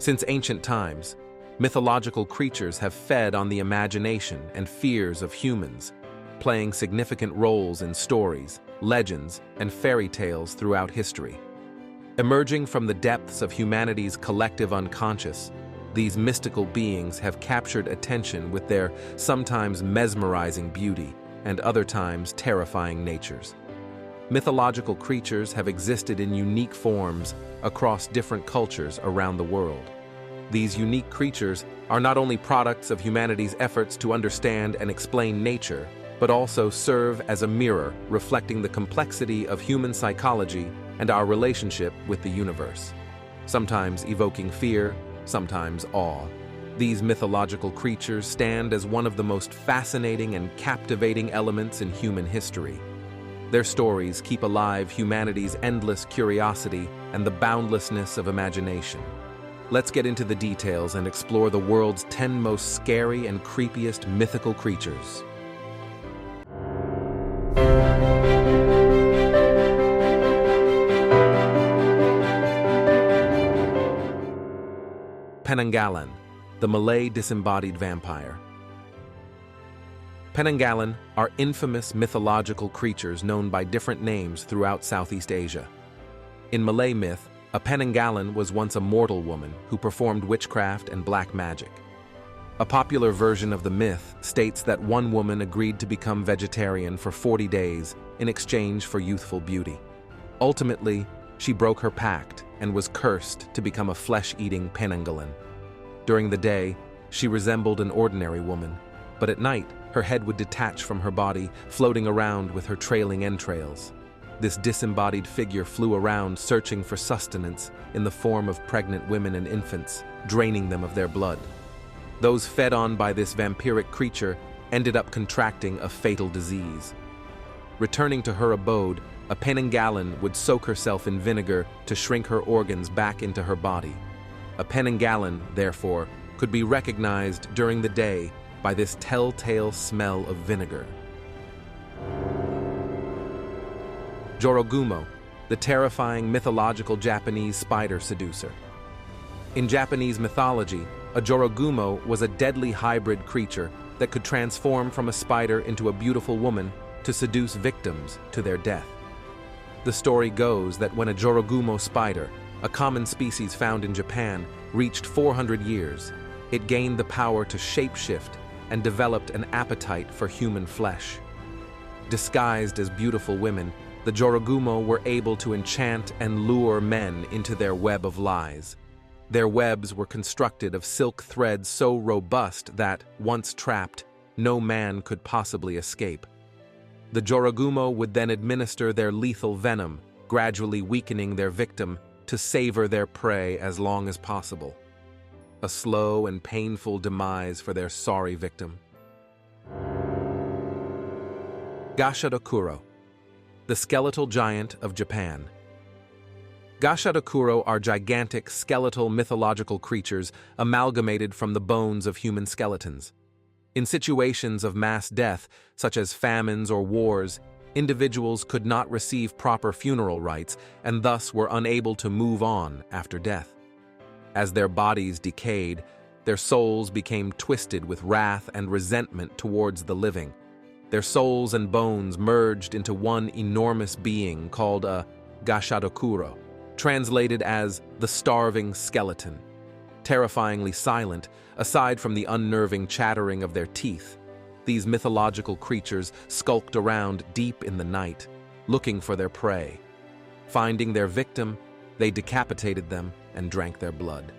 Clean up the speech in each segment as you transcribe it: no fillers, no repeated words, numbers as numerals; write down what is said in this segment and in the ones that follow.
Since ancient times, mythological creatures have fed on the imagination and fears of humans, playing significant roles in stories, legends, and fairy tales throughout history. Emerging from the depths of humanity's collective unconscious, these mystical beings have captured attention with their sometimes mesmerizing beauty and other times terrifying natures. Mythological creatures have existed in unique forms across different cultures around the world. These unique creatures are not only products of humanity's efforts to understand and explain nature, but also serve as a mirror reflecting the complexity of human psychology and our relationship with the universe. Sometimes evoking fear, sometimes awe. These mythological creatures stand as one of the most fascinating and captivating elements in human history. Their stories keep alive humanity's endless curiosity and the boundlessness of imagination. Let's get into the details and explore the world's 10 most scary and creepiest mythical creatures. Penanggalan, the Malay disembodied vampire. Penanggalan are infamous mythological creatures known by different names throughout Southeast Asia. In Malay myth, a Penanggalan was once a mortal woman who performed witchcraft and black magic. A popular version of the myth states that one woman agreed to become vegetarian for 40 days in exchange for youthful beauty. Ultimately, she broke her pact and was cursed to become a flesh-eating Penanggalan. During the day, she resembled an ordinary woman, but at night, her head would detach from her body, floating around with her trailing entrails. This disembodied figure flew around searching for sustenance in the form of pregnant women and infants, draining them of their blood. Those fed on by this vampiric creature ended up contracting a fatal disease. Returning to her abode, a Penanggalan would soak herself in vinegar to shrink her organs back into her body. A Penanggalan, therefore, could be recognized during the day by this telltale smell of vinegar. Jorogumo, the terrifying mythological Japanese spider seducer. In Japanese mythology, a Jorogumo was a deadly hybrid creature that could transform from a spider into a beautiful woman to seduce victims to their death. The story goes that when a Jorogumo spider, a common species found in Japan, reached 400 years, it gained the power to shapeshift and developed an appetite for human flesh. Disguised as beautiful women, the Jorogumo were able to enchant and lure men into their web of lies. Their webs were constructed of silk threads so robust that, once trapped, no man could possibly escape. The Jorogumo would then administer their lethal venom, gradually weakening their victim to savor their prey as long as possible. A slow and painful demise for their sorry victim. Gashadokuro, the skeletal giant of Japan. Gashadokuro are gigantic skeletal mythological creatures amalgamated from the bones of human skeletons. In situations of mass death, such as famines or wars, individuals could not receive proper funeral rites and thus were unable to move on after death. As their bodies decayed, their souls became twisted with wrath and resentment towards the living. Their souls and bones merged into one enormous being called a Gashadokuro, translated as the starving skeleton. Terrifyingly silent, aside from the unnerving chattering of their teeth, these mythological creatures skulked around deep in the night, looking for their prey. Finding their victim, they decapitated them and drank their blood.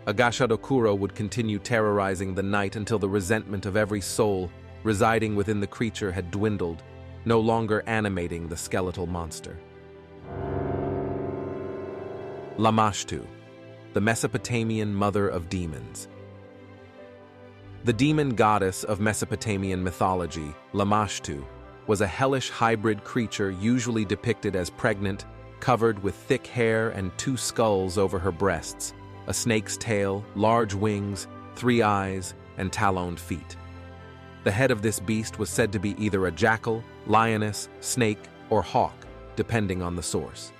A Gashadokuro would continue terrorizing the night until the resentment of every soul residing within the creature had dwindled, no longer animating the skeletal monster. Lamashtu, the Mesopotamian mother of demons. The demon goddess of Mesopotamian mythology, Lamashtu, was a hellish hybrid creature usually depicted as pregnant, covered with thick hair and 2 skulls over her breasts, a snake's tail, large wings, 3 eyes, and taloned feet. The head of this beast was said to be either a jackal, lioness, snake, or hawk, depending on the source.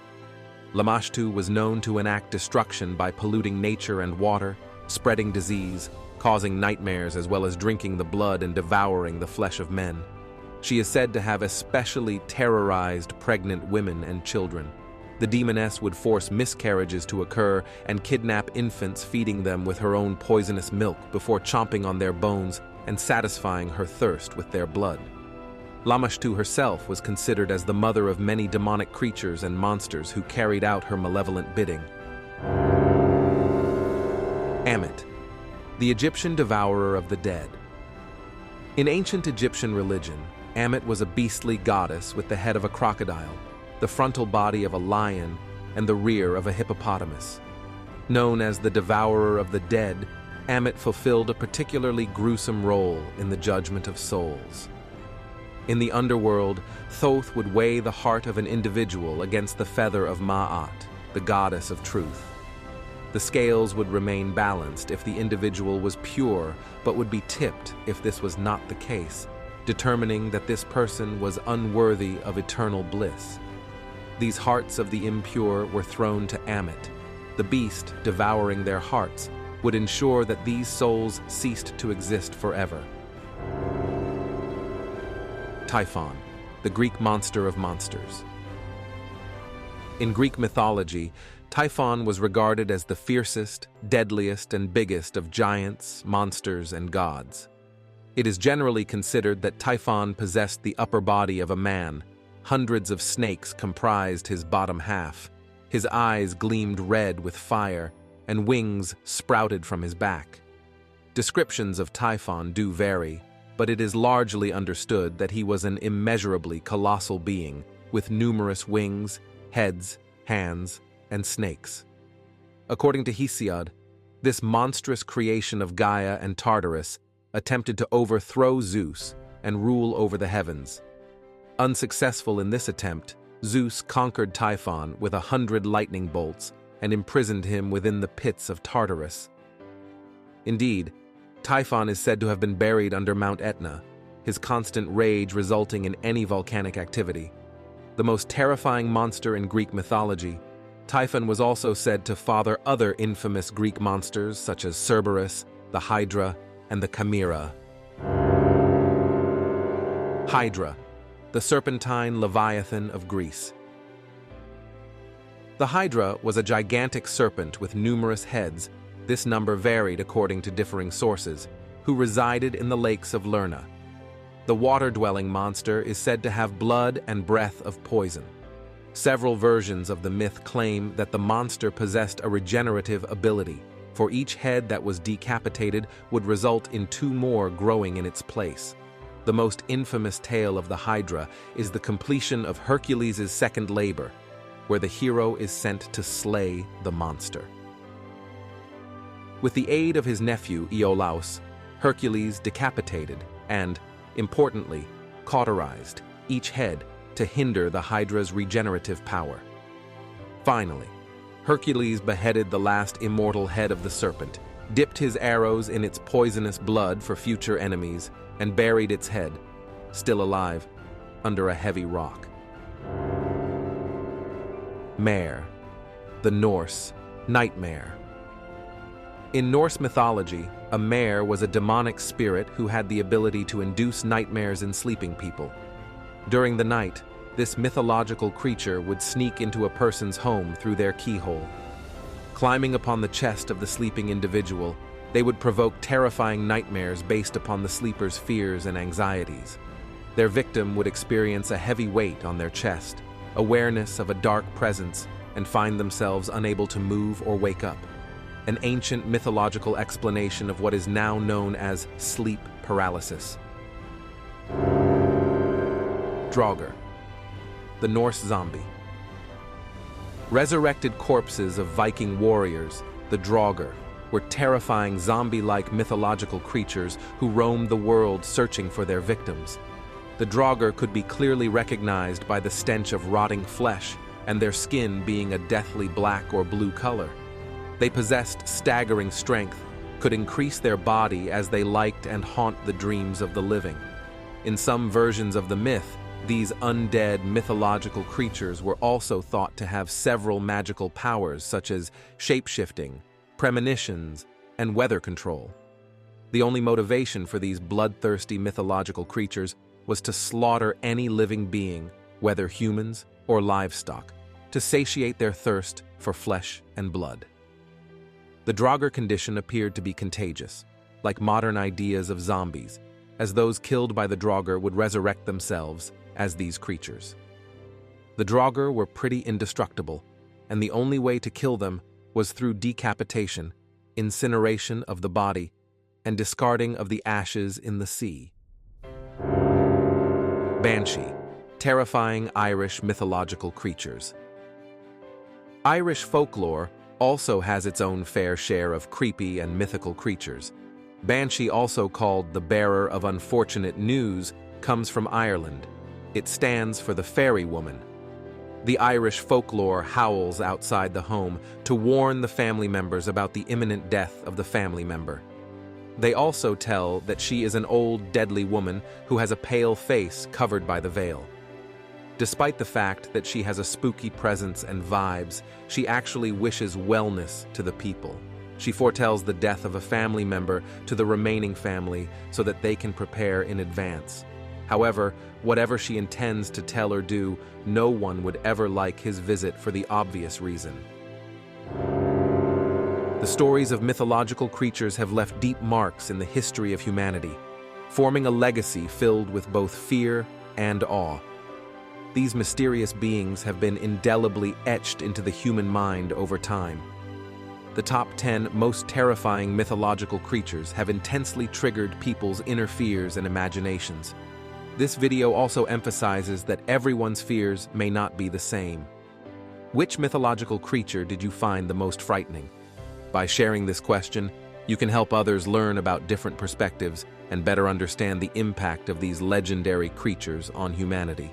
Lamashtu was known to enact destruction by polluting nature and water, spreading disease, causing nightmares as well as drinking the blood and devouring the flesh of men. She is said to have especially terrorized pregnant women and children. The demoness would force miscarriages to occur and kidnap infants, feeding them with her own poisonous milk before chomping on their bones and satisfying her thirst with their blood. Lamashtu herself was considered as the mother of many demonic creatures and monsters who carried out her malevolent bidding. Ammit, the Egyptian devourer of the dead. In ancient Egyptian religion, Ammit was a beastly goddess with the head of a crocodile, the frontal body of a lion, and the rear of a hippopotamus. Known as the Devourer of the Dead, Ammit fulfilled a particularly gruesome role in the judgment of souls. In the underworld, Thoth would weigh the heart of an individual against the feather of Ma'at, the goddess of truth. The scales would remain balanced if the individual was pure, but would be tipped if this was not the case, determining that this person was unworthy of eternal bliss. These hearts of the impure were thrown to Ammit. The beast, devouring their hearts, would ensure that these souls ceased to exist forever. Typhon, the Greek monster of monsters. In Greek mythology, Typhon was regarded as the fiercest, deadliest, and biggest of giants, monsters, and gods. It is generally considered that Typhon possessed the upper body of a man. Hundreds of snakes comprised his bottom half. His eyes gleamed red with fire, and wings sprouted from his back. Descriptions of Typhon do vary, but it is largely understood that he was an immeasurably colossal being, with numerous wings, heads, hands, and snakes. According to Hesiod, this monstrous creation of Gaia and Tartarus attempted to overthrow Zeus and rule over the heavens. Unsuccessful in this attempt, Zeus conquered Typhon with 100 lightning bolts and imprisoned him within the pits of Tartarus. Indeed, Typhon is said to have been buried under Mount Etna, his constant rage resulting in any volcanic activity. The most terrifying monster in Greek mythology, Typhon was also said to father other infamous Greek monsters such as Cerberus, the Hydra, and the Chimera. Hydra, the Serpentine Leviathan of Greece. The Hydra was a gigantic serpent with numerous heads, this number varied according to differing sources, who resided in the lakes of Lerna. The water-dwelling monster is said to have blood and breath of poison. Several versions of the myth claim that the monster possessed a regenerative ability, for each head that was decapitated would result in 2 more growing in its place. The most infamous tale of the Hydra is the completion of Hercules' second labor, where the hero is sent to slay the monster. With the aid of his nephew Iolaus, Hercules decapitated and, importantly, cauterized each head to hinder the Hydra's regenerative power. Finally, Hercules beheaded the last immortal head of the serpent, dipped his arrows in its poisonous blood for future enemies, and buried its head, still alive, under a heavy rock. Mare, the Norse nightmare. In Norse mythology, a mare was a demonic spirit who had the ability to induce nightmares in sleeping people. During the night, this mythological creature would sneak into a person's home through their keyhole. Climbing upon the chest of the sleeping individual, they would provoke terrifying nightmares based upon the sleeper's fears and anxieties. Their victim would experience a heavy weight on their chest, awareness of a dark presence, and find themselves unable to move or wake up. An ancient mythological explanation of what is now known as sleep paralysis. Draugr, the Norse zombie. Resurrected corpses of Viking warriors, the Draugr, were terrifying zombie-like mythological creatures who roamed the world searching for their victims. The Draugr could be clearly recognized by the stench of rotting flesh and their skin being a deathly black or blue color. They possessed staggering strength, could increase their body as they liked and haunt the dreams of the living. In some versions of the myth, These undead mythological creatures were also thought to have several magical powers such as shape-shifting, premonitions, and weather control. The only motivation for these bloodthirsty mythological creatures was to slaughter any living being, whether humans or livestock, to satiate their thirst for flesh and blood. The Draugr condition appeared to be contagious, like modern ideas of zombies, as those killed by the Draugr would resurrect themselves as these creatures. The Draugr were pretty indestructible, and the only way to kill them was through decapitation, incineration of the body, and discarding of the ashes in the sea. Banshee, terrifying Irish mythological creatures. Irish folklore also has its own fair share of creepy and mythical creatures. Banshee, also called the bearer of unfortunate news, comes from Ireland. It stands for the fairy woman. The Irish folklore howls outside the home to warn the family members about the imminent death of the family member. They also tell that she is an old, deadly woman who has a pale face covered by the veil. Despite the fact that she has a spooky presence and vibes, she actually wishes wellness to the people. She foretells the death of a family member to the remaining family so that they can prepare in advance. However, whatever she intends to tell or do, no one would ever like his visit for the obvious reason. The stories of mythological creatures have left deep marks in the history of humanity, forming a legacy filled with both fear and awe. These mysterious beings have been indelibly etched into the human mind over time. The top 10 most terrifying mythological creatures have intensely triggered people's inner fears and imaginations. This video also emphasizes that everyone's fears may not be the same. Which mythological creature did you find the most frightening? By sharing this question, you can help others learn about different perspectives and better understand the impact of these legendary creatures on humanity.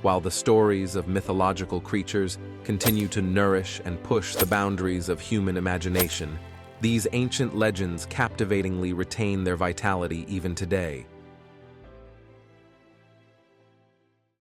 While the stories of mythological creatures continue to nourish and push the boundaries of human imagination, these ancient legends captivatingly retain their vitality even today.